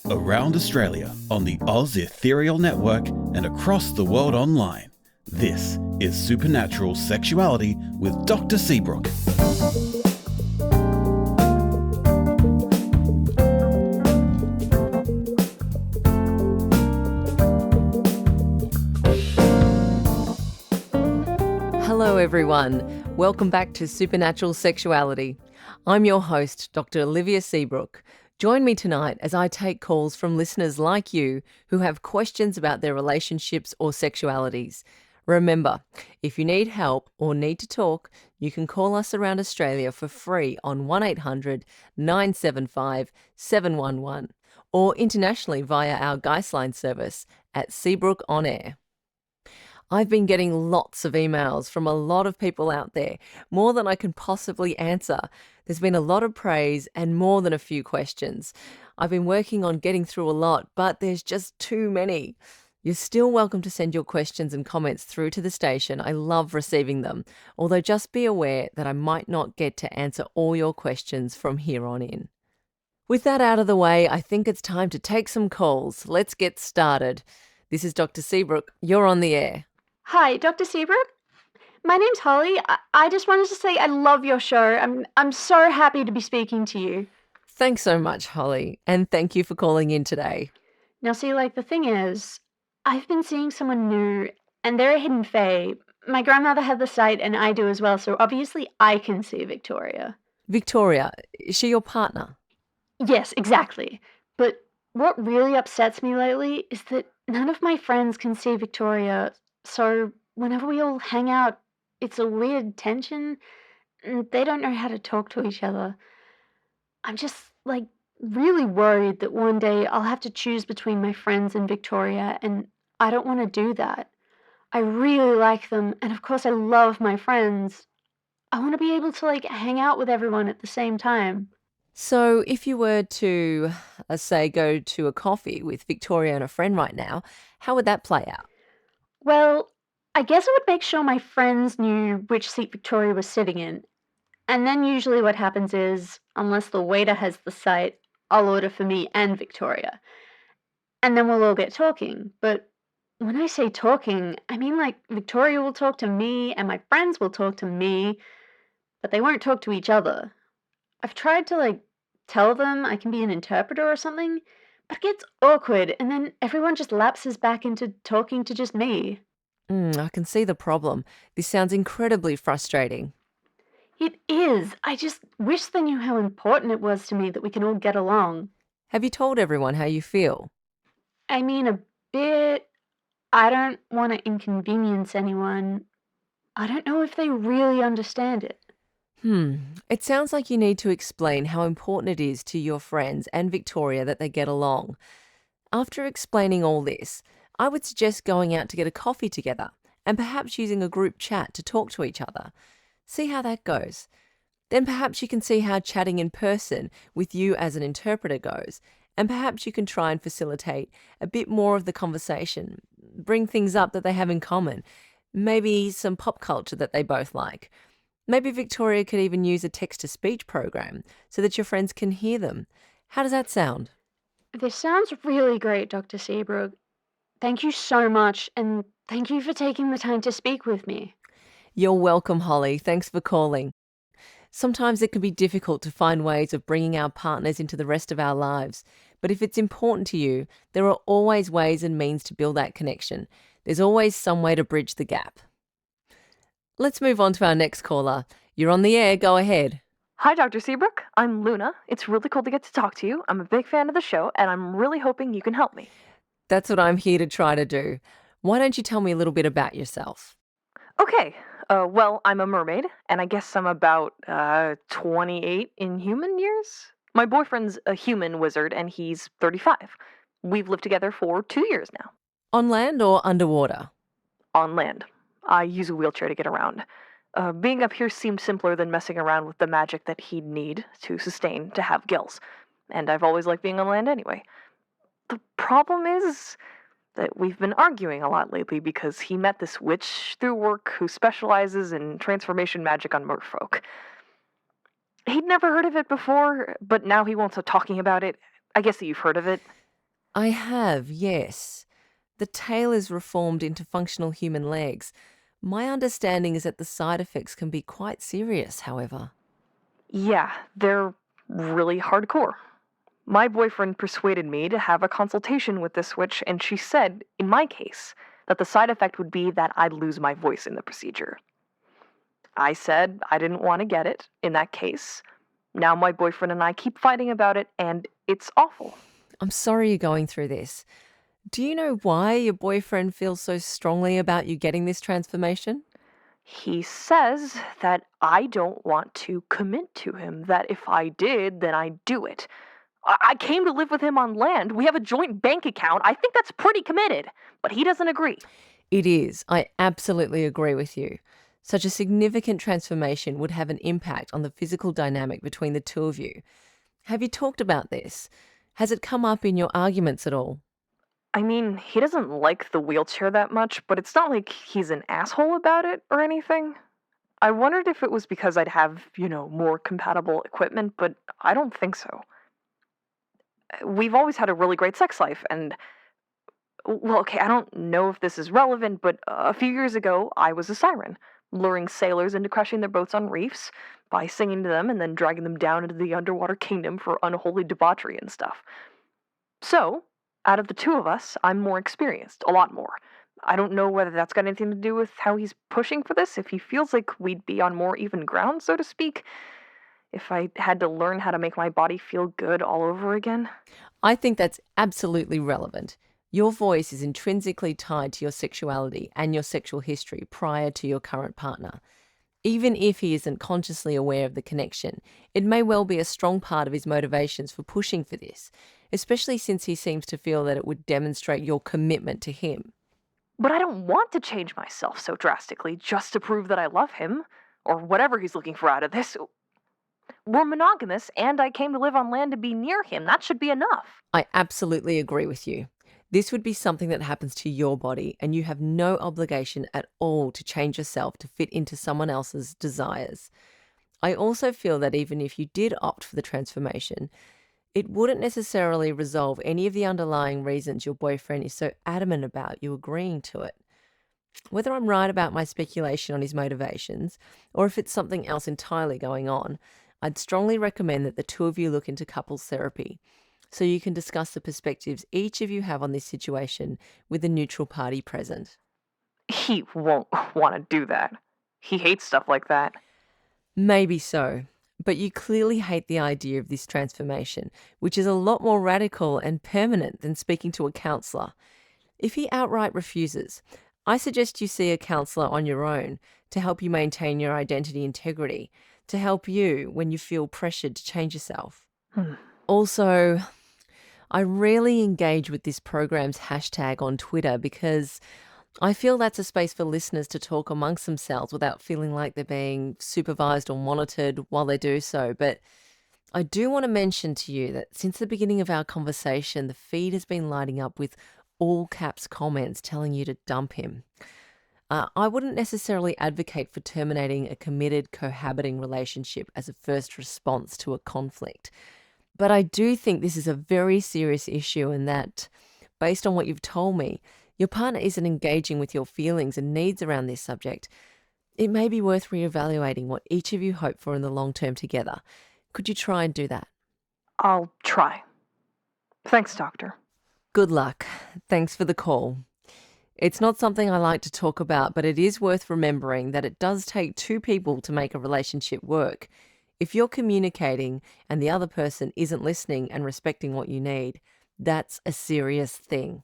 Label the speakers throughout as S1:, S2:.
S1: around Australia on the AusEtherial network and across the world online. This is Supernatural Sexuality with Dr. Seabrooke.
S2: Hello everyone, welcome back to Supernatural Sexuality. I'm your host, Dr. Olivia Seabrooke. Join me tonight as I take calls from listeners like you who have questions about their relationships or sexualities. Remember, if you need help or need to talk, you can call us around Australia for free on 1800 975 711 or internationally via our Geistline service at Seabrooke On Air. I've been getting lots of emails from a lot of people out there, more than I can possibly answer. There's been a lot of praise and more than a few questions. I've been working on getting through a lot, but there's just too many. You're still welcome to send your questions and comments through to the station. I love receiving them, although just be aware that I might not get to answer all your questions from here on in. With that out of the way, I think it's time to take some calls. Let's get started. This is Dr. Seabrooke. You're on the air.
S3: Hi, Dr. Seabrooke. My name's Holly. I just wanted to say I love your show. I'm so happy to be speaking to you.
S2: Thanks so much, Holly, and thank you for calling in today.
S3: Now, see, the thing is, I've been seeing someone new, and they're a hidden fae. My grandmother had the sight, and I do as well, so obviously I can see Victoria.
S2: Victoria, is she your partner?
S3: Yes, exactly. But what really upsets me lately is that none of my friends can see Victoria. So whenever we all hang out, it's a weird tension, and they don't know how to talk to each other. I'm just, really worried that one day I'll have to choose between my friends and Victoria, and I don't want to do that. I really like them, and of course I love my friends. I want to be able to, hang out with everyone at the same time.
S2: So if you were to, say, go to a coffee with Victoria and a friend right now, how would that play out?
S3: Well, I guess I would make sure my friends knew which seat Victoria was sitting in. And then usually what happens is, unless the waiter has the sight, I'll order for me and Victoria. And then we'll all get talking. But when I say talking, I mean Victoria will talk to me and my friends will talk to me, but they won't talk to each other. I've tried to tell them I can be an interpreter or something, but it gets awkward and then everyone just lapses back into talking to just me.
S2: I can see the problem. This sounds incredibly frustrating.
S3: It is. I just wish they knew how important it was to me that we can all get along.
S2: Have you told everyone how you feel?
S3: I mean, a bit. I don't want to inconvenience anyone. I don't know if they really understand it.
S2: It sounds like you need to explain how important it is to your friends and Victoria that they get along. After explaining all this, I would suggest going out to get a coffee together and perhaps using a group chat to talk to each other. See how that goes. Then perhaps you can see how chatting in person with you as an interpreter goes, and perhaps you can try and facilitate a bit more of the conversation, bring things up that they have in common, maybe some pop culture that they both like. Maybe Victoria could even use a text-to-speech program so that your friends can hear them. How does that sound?
S3: This sounds really great, Dr. Seabrooke. Thank you so much, and thank you for taking the time to speak with me.
S2: You're welcome, Holly. Thanks for calling. Sometimes it can be difficult to find ways of bringing our partners into the rest of our lives. But if it's important to you, there are always ways and means to build that connection. There's always some way to bridge the gap. Let's move on to our next caller. You're on the air. Go ahead.
S4: Hi, Dr. Seabrooke. I'm Luna. It's really cool to get to talk to you. I'm a big fan of the show, and I'm really hoping you can help me.
S2: That's what I'm here to try to do. Why don't you tell me a little bit about yourself?
S4: Okay. Well, I'm a mermaid, and I guess I'm about 28 in human years. My boyfriend's a human wizard, and he's 35. We've lived together for 2 years now.
S2: On land or underwater?
S4: On land. I use a wheelchair to get around. Being up here seemed simpler than messing around with the magic that he'd need to sustain to have gills. And I've always liked being on land anyway. The problem is that we've been arguing a lot lately because he met this witch through work who specializes in transformation magic on merfolk. He'd never heard of it before, but now he won't stop talking about it. I guess that you've heard of it.
S2: I have, yes. The tail is reformed into functional human legs. My understanding is that the side effects can be quite serious, however.
S4: Yeah, they're really hardcore. My boyfriend persuaded me to have a consultation with this witch, and she said, in my case, that the side effect would be that I'd lose my voice in the procedure. I said I didn't want to get it in that case. Now my boyfriend and I keep fighting about it, and it's awful.
S2: I'm sorry you're going through this. Do you know why your boyfriend feels so strongly about you getting this transformation?
S4: He says that I don't want to commit to him, that if I did, then I'd do it. I came to live with him on land. We have a joint bank account. I think that's pretty committed, but he doesn't agree.
S2: It is. I absolutely agree with you. Such a significant transformation would have an impact on the physical dynamic between the two of you. Have you talked about this? Has it come up in your arguments at all?
S4: I mean, he doesn't like the wheelchair that much, but it's not like he's an asshole about it or anything. I wondered if it was because I'd have, more compatible equipment, but I don't think so. We've always had a really great sex life, and, well, okay, I don't know if this is relevant, but a few years ago, I was a siren, luring sailors into crashing their boats on reefs by singing to them and then dragging them down into the underwater kingdom for unholy debauchery and stuff. So, out of the two of us, I'm more experienced, a lot more. I don't know whether that's got anything to do with how he's pushing for this, if he feels like we'd be on more even ground, so to speak. If I had to learn how to make my body feel good all over again.
S2: I think that's absolutely relevant. Your voice is intrinsically tied to your sexuality and your sexual history prior to your current partner. Even if he isn't consciously aware of the connection, it may well be a strong part of his motivations for pushing for this, especially since he seems to feel that it would demonstrate your commitment to him.
S4: But I don't want to change myself so drastically just to prove that I love him, or whatever he's looking for out of this. We're monogamous, and I came to live on land to be near him. That should be enough.
S2: I absolutely agree with you. This would be something that happens to your body, and you have no obligation at all to change yourself to fit into someone else's desires. I also feel that even if you did opt for the transformation, it wouldn't necessarily resolve any of the underlying reasons your boyfriend is so adamant about you agreeing to it. Whether I'm right about my speculation on his motivations, or if it's something else entirely going on, I'd strongly recommend that the two of you look into couples therapy, so you can discuss the perspectives each of you have on this situation with a neutral party present.
S4: He won't want to do that. He hates stuff like that.
S2: Maybe so, but you clearly hate the idea of this transformation, which is a lot more radical and permanent than speaking to a counsellor. If he outright refuses, I suggest you see a counsellor on your own to help you maintain your identity integrity, to help you when you feel pressured to change yourself. Also, I rarely engage with this program's hashtag on Twitter because I feel that's a space for listeners to talk amongst themselves without feeling like they're being supervised or monitored while they do so. But I do want to mention to you that since the beginning of our conversation, the feed has been lighting up with all caps comments telling you to dump him. I wouldn't necessarily advocate for terminating a committed cohabiting relationship as a first response to a conflict. But I do think this is a very serious issue and that, based on what you've told me, your partner isn't engaging with your feelings and needs around this subject. It may be worth reevaluating what each of you hope for in the long term together. Could you try and do that?
S4: I'll try. Thanks, Doctor.
S2: Good luck. Thanks for the call. It's not something I like to talk about, but it is worth remembering that it does take two people to make a relationship work. If you're communicating and the other person isn't listening and respecting what you need, that's a serious thing.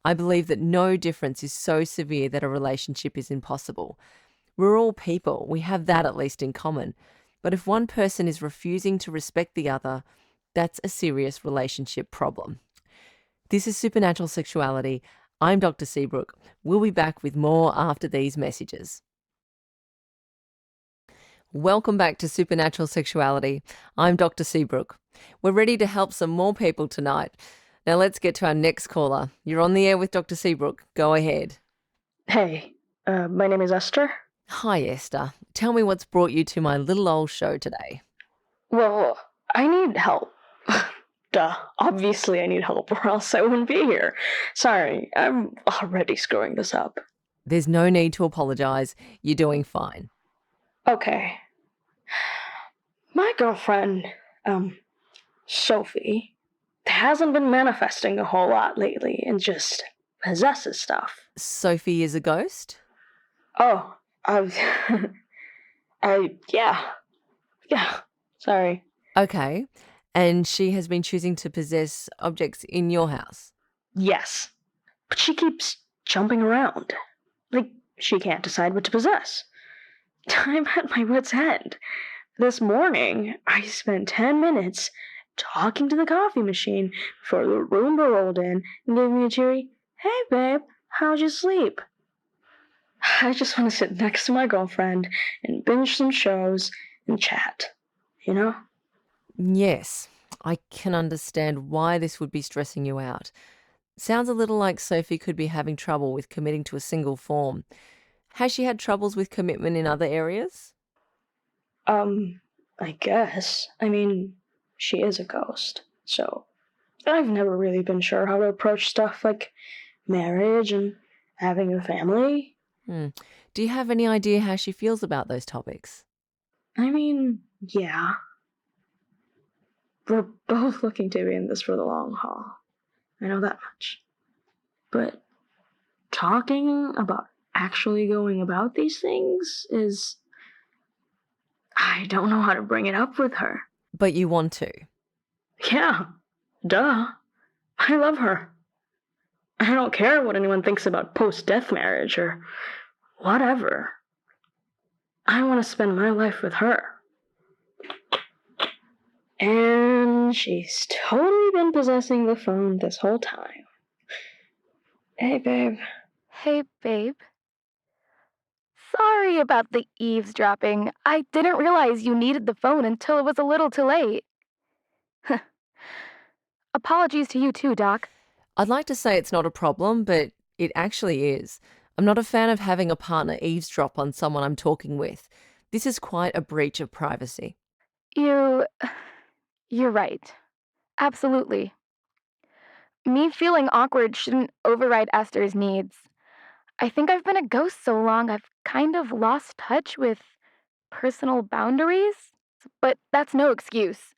S2: I believe that no difference is so severe that a relationship is impossible. We're all people. We have that at least in common. But if one person is refusing to respect the other, that's a serious relationship problem. This is Supernatural Sexuality. I'm Dr. Seabrooke. We'll be back with more after these messages. Welcome back to Supernatural Sexuality. I'm Dr. Seabrooke. We're ready to help some more people tonight. Now let's get to our next caller. You're on the air with Dr. Seabrooke. Go ahead.
S5: Hey, my name is Esther.
S2: Hi, Esther. Tell me what's brought you to my little old show today.
S5: Well, I need help. duh. Obviously I need help or else I wouldn't be here. Sorry, I'm already screwing this up.
S2: There's no need to apologize. You're doing fine.
S5: Okay. My girlfriend, Sofie, hasn't been manifesting a whole lot lately and just possesses stuff.
S2: Sofie is a ghost?
S5: Oh, yeah. Sorry.
S2: Okay. And she has been choosing to possess objects in your house?
S5: Yes. But she keeps jumping around. Like, she can't decide what to possess. I'm at my wit's end. This morning, I spent 10 minutes talking to the coffee machine before the Roomba rolled in and gave me a cheery, "Hey, babe, how'd you sleep?" I just want to sit next to my girlfriend and binge some shows and chat, you know?
S2: Yes, I can understand why this would be stressing you out. Sounds a little like Sofie could be having trouble with committing to a single form. Has she had troubles with commitment in other areas?
S5: I guess. I mean, she is a ghost, so I've never really been sure how to approach stuff like marriage and having a family.
S2: Do you have any idea how she feels about those topics?
S5: I mean, yeah. We're both looking to be in this for the long haul. I know that much. But talking about actually going about these things is... I don't know how to bring it up with her.
S2: But you want to?
S5: Yeah, duh. I love her. I don't care what anyone thinks about post-death marriage or whatever. I want to spend my life with her. And she's totally been possessing the phone this whole time. Hey, babe.
S6: Hey, babe. Sorry about the eavesdropping. I didn't realize you needed the phone until it was a little too late. Apologies to you too, Doc.
S2: I'd like to say it's not a problem, but it actually is. I'm not a fan of having a partner eavesdrop on someone I'm talking with. This is quite a breach of privacy.
S6: You're right. Absolutely. Me feeling awkward shouldn't override Esther's needs. I think I've been a ghost so long I've kind of lost touch with personal boundaries, but that's no excuse.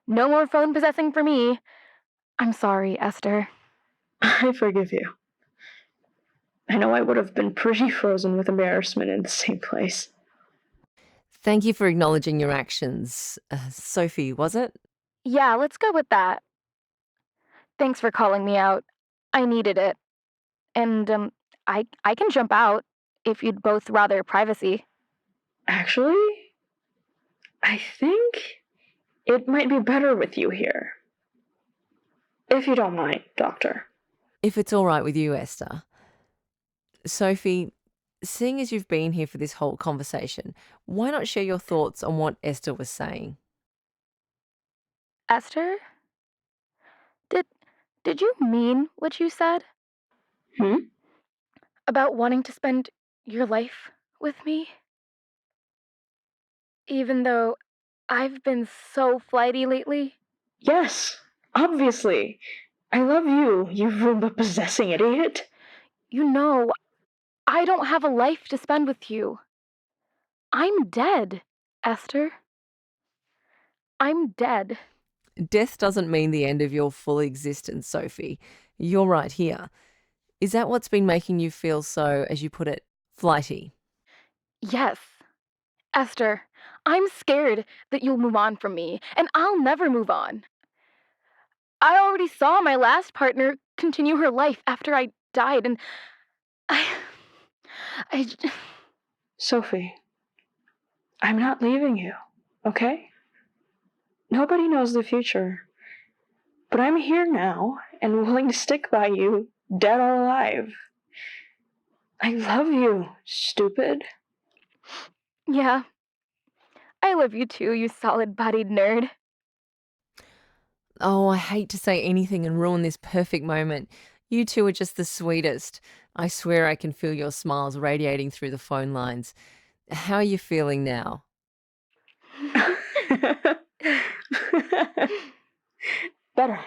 S6: No more phone possessing for me. I'm sorry, Esther.
S5: I forgive you. I know I would have been pretty frozen with embarrassment in the same place.
S2: Thank you for acknowledging your actions. Sofie, was it?
S6: Yeah, let's go with that. Thanks for calling me out. I needed it. And, I can jump out if you'd both rather privacy.
S5: Actually, I think it might be better with you here. If you don't mind, Doctor.
S2: If it's all right with you, Esther. Sofie, seeing as you've been here for this whole conversation, why not share your thoughts on what Esther was saying?
S6: Esther? Did you mean what you said? About wanting to spend your life with me? Even though I've been so flighty lately?
S5: Yes, obviously. I love you, you Roomba-possessing idiot.
S6: You know, I don't have a life to spend with you. I'm dead, Esther. I'm dead.
S2: Death doesn't mean the end of your full existence, Sofie. You're right here. Is that what's been making you feel so, as you put it, flighty?
S6: Yes. Esther, I'm scared that you'll move on from me, and I'll never move on. I already saw my last partner continue her life after I died, and
S5: Sofie, I'm not leaving you, okay? Nobody knows the future. But I'm here now and willing to stick by you, dead or alive. I love you, stupid.
S6: Yeah. I love you too, you solid-bodied nerd.
S2: Oh, I hate to say anything and ruin this perfect moment. You two are just the sweetest. I swear I can feel your smiles radiating through the phone lines. How are you feeling now?
S5: Better.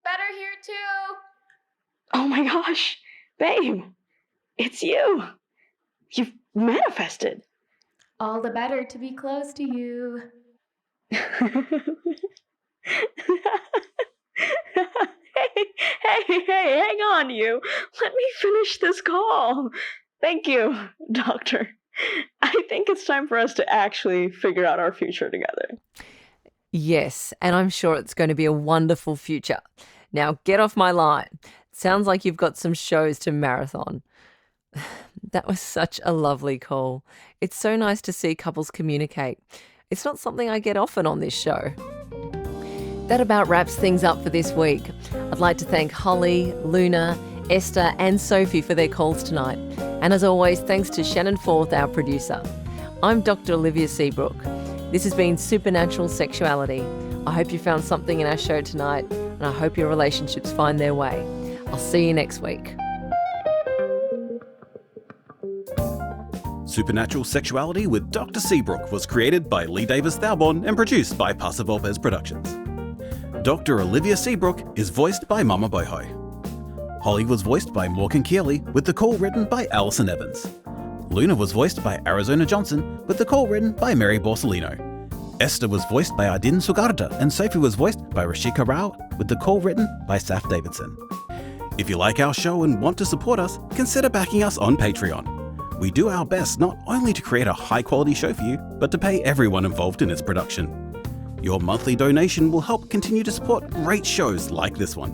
S6: Better here too.
S5: Oh my gosh, babe, it's you. You've manifested.
S6: All the better to be close to you.
S5: Hey, hang on, you. Let me finish this call. Thank you, doctor. I think it's time for us to actually figure out our future together.
S2: Yes, and I'm sure it's going to be a wonderful future. Now get off my line. Sounds like you've got some shows to marathon. That was such a lovely call. It's so nice to see couples communicate. It's not something I get often on this show. That about wraps things up for this week. I'd like to thank Holly, Luna, Esther and Sofie for their calls tonight. And as always, thanks to Shannon Forth, our producer. I'm Dr. Olivia Seabrooke. This has been Supernatural Sexuality. I hope you found something in our show tonight, and I hope your relationships find their way. I'll see you next week.
S1: Supernatural Sexuality with Dr. Seabrooke was created by Lee Davis-Thalbourne and produced by Vulpes Productions. Dr. Olivia Seabrooke is voiced by Mama Boho. Holly was voiced by Morgan Kearley with the call written by Alison Evans. Luna was voiced by Arizona Jonson with the call written by Mary Borsellino. Esther was voiced by Addin Sugarda and Sofie was voiced by Rashika Rao with the call written by Saf Davidson. If you like our show and want to support us, consider backing us on Patreon. We do our best not only to create a high-quality show for you, but to pay everyone involved in its production. Your monthly donation will help continue to support great shows like this one.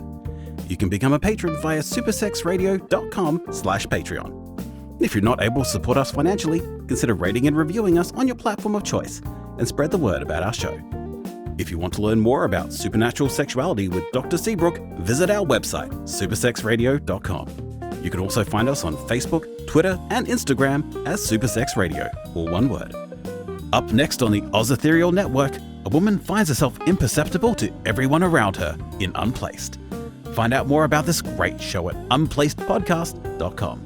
S1: You can become a patron via supersexradio.com/Patreon. If you're not able to support us financially, consider rating and reviewing us on your platform of choice and spread the word about our show. If you want to learn more about supernatural sexuality with Dr. Seabrooke, visit our website, supersexradio.com. You can also find us on Facebook, Twitter, and Instagram as Supersex Radio, all one word. Up next on the AusEtherial network, a woman finds herself imperceptible to everyone around her in Unplaced. Find out more about this great show at unplacedpodcast.com.